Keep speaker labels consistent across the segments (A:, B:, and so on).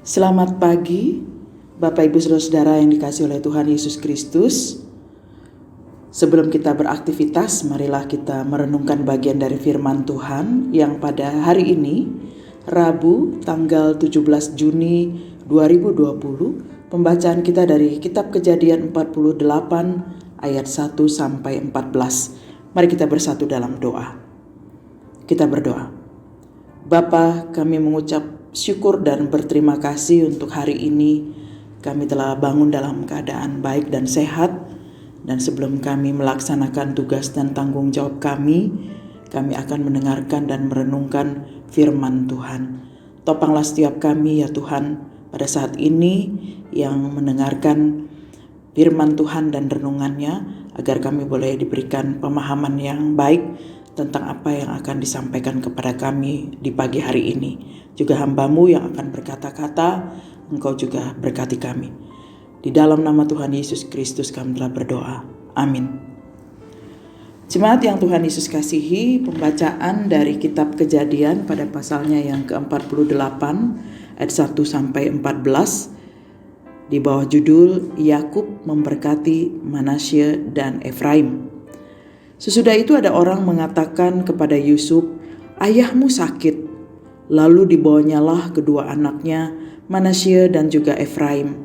A: Selamat pagi, Bapak Ibu Saudara-saudara yang dikasihi oleh Tuhan Yesus Kristus. Sebelum kita beraktivitas, marilah kita merenungkan bagian dari firman Tuhan yang pada hari ini, Rabu tanggal 17 Juni 2020, pembacaan kita dari Kitab Kejadian 48 ayat 1 sampai 14. Mari kita bersatu dalam doa. Kita berdoa. Bapa, kami mengucap syukur dan berterima kasih untuk hari ini. Kami telah bangun dalam keadaan baik dan sehat. Dan sebelum kami melaksanakan tugas dan tanggung jawab kami akan mendengarkan dan merenungkan firman Tuhan. Topanglah setiap kami ya Tuhan pada saat ini yang mendengarkan firman Tuhan dan renungannya, agar kami boleh diberikan pemahaman yang baik tentang apa yang akan disampaikan kepada kami di pagi hari ini. Juga hamba-Mu yang akan berkata-kata, Engkau juga berkati kami. Di dalam nama Tuhan Yesus Kristus kami telah berdoa. Amin. Jemaat yang Tuhan Yesus kasihi, pembacaan dari Kitab Kejadian pada pasalnya yang ke-48 ayat 1 sampai 14 di bawah judul Yakub memberkati Manasye dan Efraim. Sesudah itu ada orang mengatakan kepada Yusuf, "Ayahmu sakit." Lalu dibawanyalah kedua anaknya, Manasye dan juga Efraim.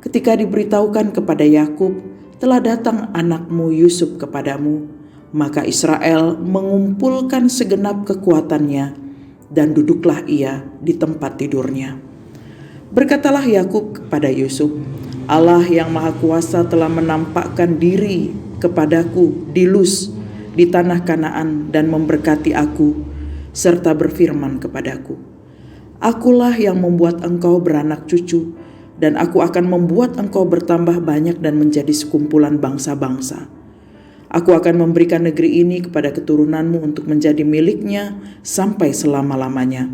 A: Ketika diberitahukan kepada Yakub, "Telah datang anakmu Yusuf kepadamu," maka Israel mengumpulkan segenap kekuatannya dan duduklah ia di tempat tidurnya. Berkatalah Yakub kepada Yusuf, "Allah yang Maha Kuasa telah menampakkan diri kepadaku di Luz di tanah Kanaan dan memberkati aku serta berfirman kepadaku, 'Akulah yang membuat engkau beranak cucu dan aku akan membuat engkau bertambah banyak dan menjadi sekumpulan bangsa-bangsa. Aku akan memberikan negeri ini kepada keturunanmu untuk menjadi miliknya sampai selama-lamanya.'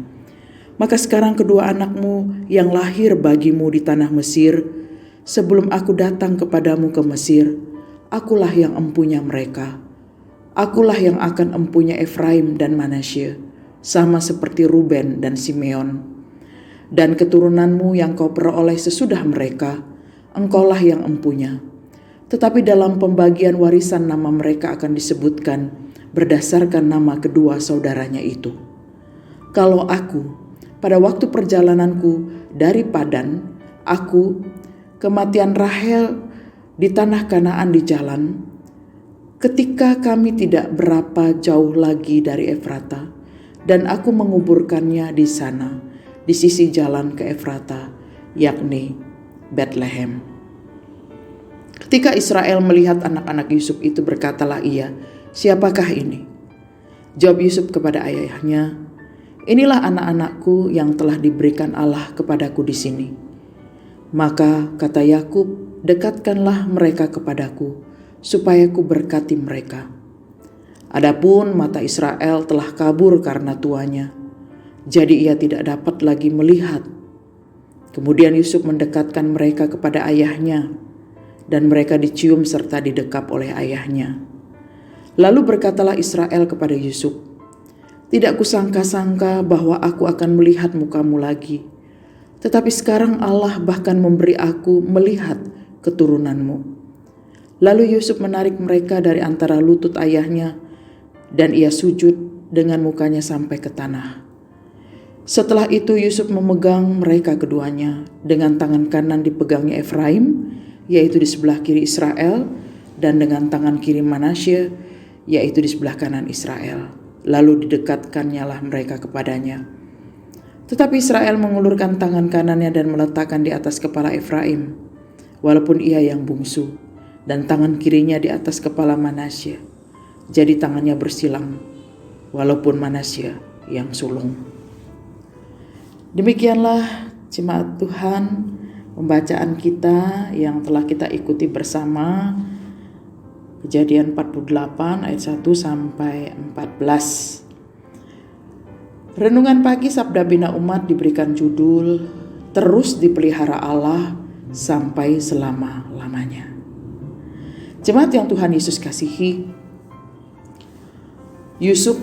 A: Maka sekarang kedua anakmu yang lahir bagimu di tanah Mesir, sebelum aku datang kepadamu ke Mesir, akulah yang empunya mereka. Akulah yang akan empunya Efraim dan Manasye, sama seperti Ruben dan Simeon. Dan keturunanmu yang kau peroleh sesudah mereka, engkaulah yang empunya. Tetapi dalam pembagian warisan nama mereka akan disebutkan berdasarkan nama kedua saudaranya itu. Kalau aku, pada waktu perjalananku dari Padan, aku, kematian Rahel di tanah Kanaan di jalan, ketika kami tidak berapa jauh lagi dari Efrata, dan aku menguburkannya di sana, di sisi jalan ke Efrata, yakni Bethlehem. Ketika Israel melihat anak-anak Yusuf itu, berkatalah ia, 'Siapakah ini?' Jawab Yusuf kepada ayahnya, 'Inilah anak-anakku yang telah diberikan Allah kepadaku di sini.' Maka kata Yakub, 'Dekatkanlah mereka kepadaku, supaya ku berkati mereka.' Adapun mata Israel telah kabur karena tuanya, jadi ia tidak dapat lagi melihat. Kemudian Yusuf mendekatkan mereka kepada ayahnya, dan mereka dicium serta didekap oleh ayahnya. Lalu berkatalah Israel kepada Yusuf, 'Tidak kusangka-sangka bahwa aku akan melihat mukamu lagi. Tetapi sekarang Allah bahkan memberi aku melihat keturunanmu.' Lalu Yusuf menarik mereka dari antara lutut ayahnya, dan ia sujud dengan mukanya sampai ke tanah. Setelah itu Yusuf memegang mereka keduanya, dengan tangan kanan dipegangnya Efraim, yaitu di sebelah kiri Israel, dan dengan tangan kiri Manasye, yaitu di sebelah kanan Israel. Lalu didekatkannya lah mereka kepadanya. Tetapi Israel mengulurkan tangan kanannya dan meletakkan di atas kepala Efraim, walaupun ia yang bungsu, dan tangan kirinya di atas kepala Manasye. Jadi tangannya bersilang, walaupun Manasye yang sulung. Demikianlah jemaat Tuhan, pembacaan kita yang telah kita ikuti bersama, Kejadian 48 ayat 1 sampai 14. Renungan pagi Sabda Bina Umat diberikan judul, "Terus dipelihara Allah sampai selama-lamanya." Jemaat yang Tuhan Yesus kasihi, Yusuf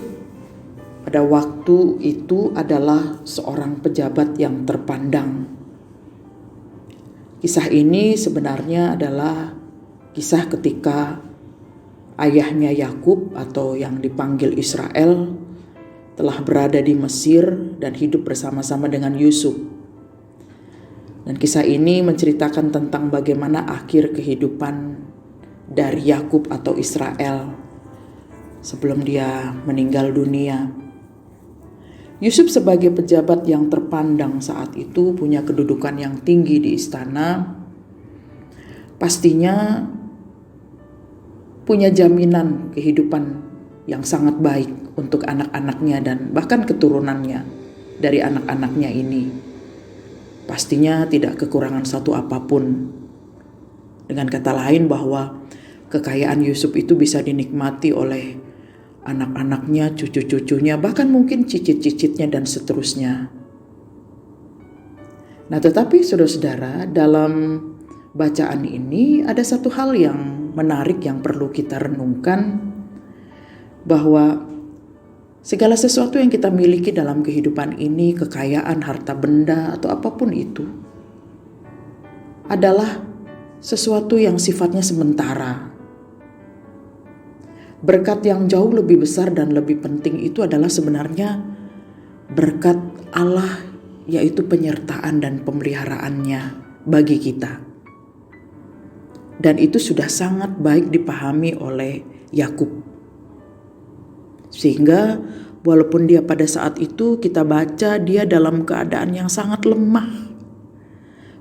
A: pada waktu itu adalah seorang pejabat yang terpandang Kisah ini sebenarnya adalah kisah ketika ayahnya Yakub atau yang dipanggil Israel telah berada di Mesir dan hidup bersama-sama dengan Yusuf. Dan kisah ini menceritakan tentang bagaimana akhir kehidupan dari Yakub atau Israel sebelum dia meninggal dunia. Yusuf sebagai pejabat yang terpandang saat itu, punya kedudukan yang tinggi di istana, pastinya punya jaminan kehidupan yang sangat baik untuk anak-anaknya dan bahkan keturunannya dari anak-anaknya ini. Pastinya tidak kekurangan satu apapun. Dengan kata lain bahwa kekayaan Yusuf itu bisa dinikmati oleh anak-anaknya, cucu-cucunya, bahkan mungkin cicit-cicitnya dan seterusnya. Nah, tetapi saudara-saudara, dalam bacaan ini ada satu hal yang menarik yang perlu kita renungkan, bahwa segala sesuatu yang kita miliki dalam kehidupan ini, kekayaan, harta benda, atau apapun itu, adalah sesuatu yang sifatnya sementara. Berkat yang jauh lebih besar dan lebih penting itu adalah sebenarnya berkat Allah, yaitu penyertaan dan pemeliharaannya bagi kita. Dan itu sudah sangat baik dipahami oleh Yakub. Sehingga walaupun dia pada saat itu kita baca dia dalam keadaan yang sangat lemah.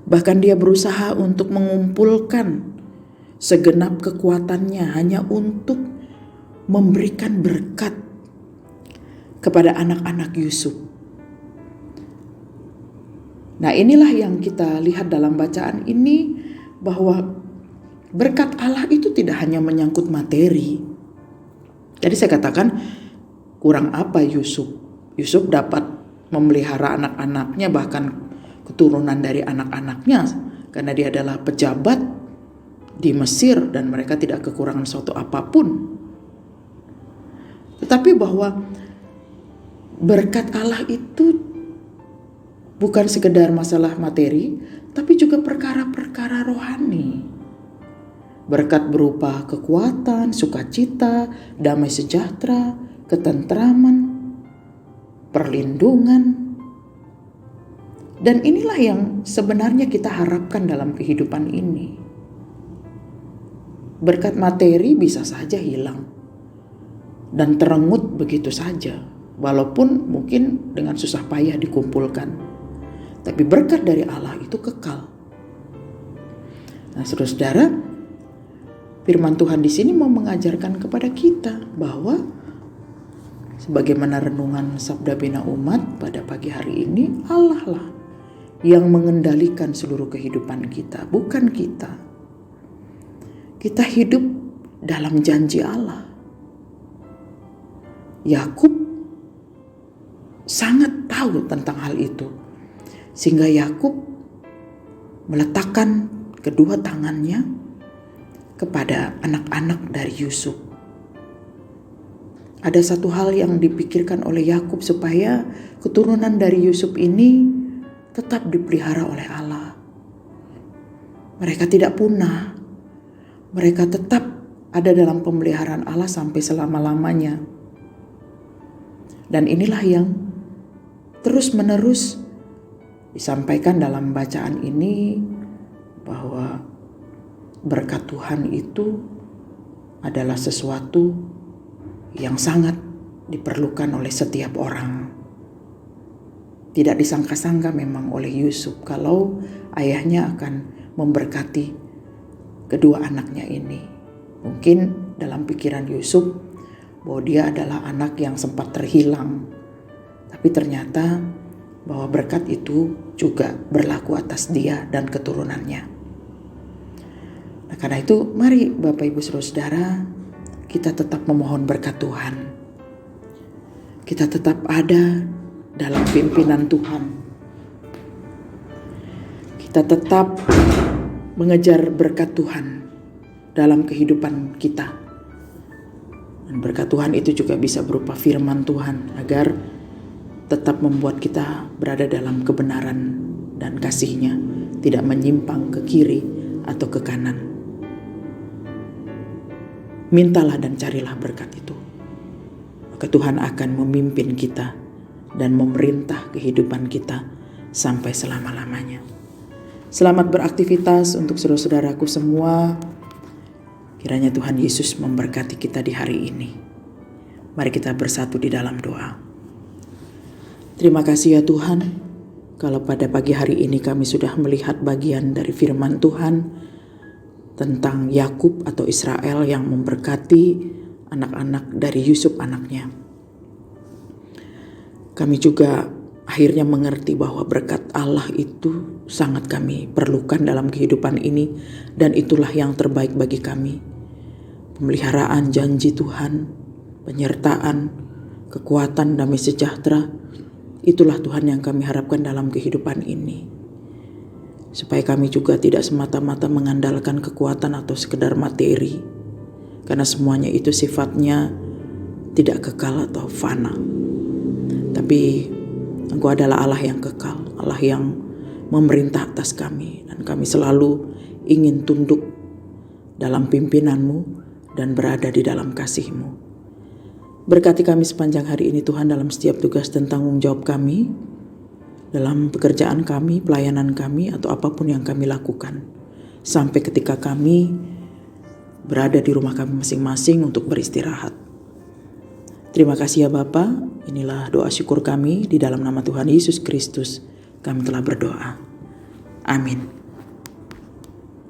A: Bahkan dia berusaha untuk mengumpulkan segenap kekuatannya hanya untuk memberikan berkat kepada anak-anak Yusuf. Nah, inilah yang kita lihat dalam bacaan ini, bahwa berkat Allah itu tidak hanya menyangkut materi. Jadi saya katakan, kurang apa Yusuf? Yusuf dapat memelihara anak-anaknya, bahkan keturunan dari anak-anaknya, karena dia adalah pejabat di Mesir dan mereka tidak kekurangan suatu apapun. Tetapi bahwa berkat Allah itu bukan sekedar masalah materi, tapi juga perkara-perkara rohani. Berkat berupa kekuatan, sukacita, damai sejahtera, ketentraman, perlindungan. Dan inilah yang sebenarnya kita harapkan dalam kehidupan ini. Berkat materi bisa saja hilang dan terenggut begitu saja, walaupun mungkin dengan susah payah dikumpulkan. Tapi berkat dari Allah itu kekal. Nah, saudara-saudara, firman Tuhan di sini mau mengajarkan kepada kita bahwa sebagaimana renungan Sabda Bina Umat pada pagi hari ini, Allah lah yang mengendalikan seluruh kehidupan kita, bukan kita. Kita hidup dalam janji Allah. Yakub sangat tahu tentang hal itu, sehingga Yakub meletakkan kedua tangannya kepada anak-anak dari Yusuf. Ada satu hal yang dipikirkan oleh Yakub supaya keturunan dari Yusuf ini tetap dipelihara oleh Allah. Mereka tidak punah. Mereka tetap ada dalam pemeliharaan Allah sampai selama-lamanya. Dan inilah yang terus-menerus disampaikan dalam bacaan ini, bahwa berkat Tuhan itu adalah sesuatu yang sangat diperlukan oleh setiap orang. Tidak disangka-sangka memang oleh Yusuf kalau ayahnya akan memberkati kedua anaknya ini. Mungkin dalam pikiran Yusuf bahwa dia adalah anak yang sempat terhilang. Tapi ternyata bahwa berkat itu juga berlaku atas dia dan keturunannya. Nah, karena itu mari Bapak Ibu Saudara, kita tetap memohon berkat Tuhan. Kita tetap ada dalam pimpinan Tuhan. Kita tetap mengejar berkat Tuhan dalam kehidupan kita. Dan berkat Tuhan itu juga bisa berupa firman Tuhan, agar tetap membuat kita berada dalam kebenaran dan kasih-Nya tidak menyimpang ke kiri atau ke kanan. Mintalah dan carilah berkat itu. Maka Tuhan akan memimpin kita dan memerintah kehidupan kita sampai selama-lamanya. Selamat beraktivitas untuk saudara-saudaraku semua. Kiranya Tuhan Yesus memberkati kita di hari ini. Mari kita bersatu di dalam doa. Terima kasih ya Tuhan, kalau pada pagi hari ini kami sudah melihat bagian dari firman Tuhan tentang Yakub atau Israel yang memberkati anak-anak dari Yusuf anaknya. Kami juga akhirnya mengerti bahwa berkat Allah itu sangat kami perlukan dalam kehidupan ini, dan itulah yang terbaik bagi kami. Pemeliharaan janji Tuhan, penyertaan, kekuatan, damai sejahtera, itulah Tuhan yang kami harapkan dalam kehidupan ini. Supaya kami juga tidak semata-mata mengandalkan kekuatan atau sekedar materi, karena semuanya itu sifatnya tidak kekal atau fana. Tapi Engkau adalah Allah yang kekal, Allah yang memerintah atas kami, dan kami selalu ingin tunduk dalam pimpinan-Mu dan berada di dalam kasih-Mu. Berkati kami sepanjang hari ini Tuhan dalam setiap tugas dan tanggung jawab kami, dalam pekerjaan kami, pelayanan kami, atau apapun yang kami lakukan, sampai ketika kami berada di rumah kami masing-masing untuk beristirahat. Terima kasih ya Bapa. Inilah doa syukur kami di dalam nama Tuhan Yesus Kristus. Kami telah berdoa. Amin.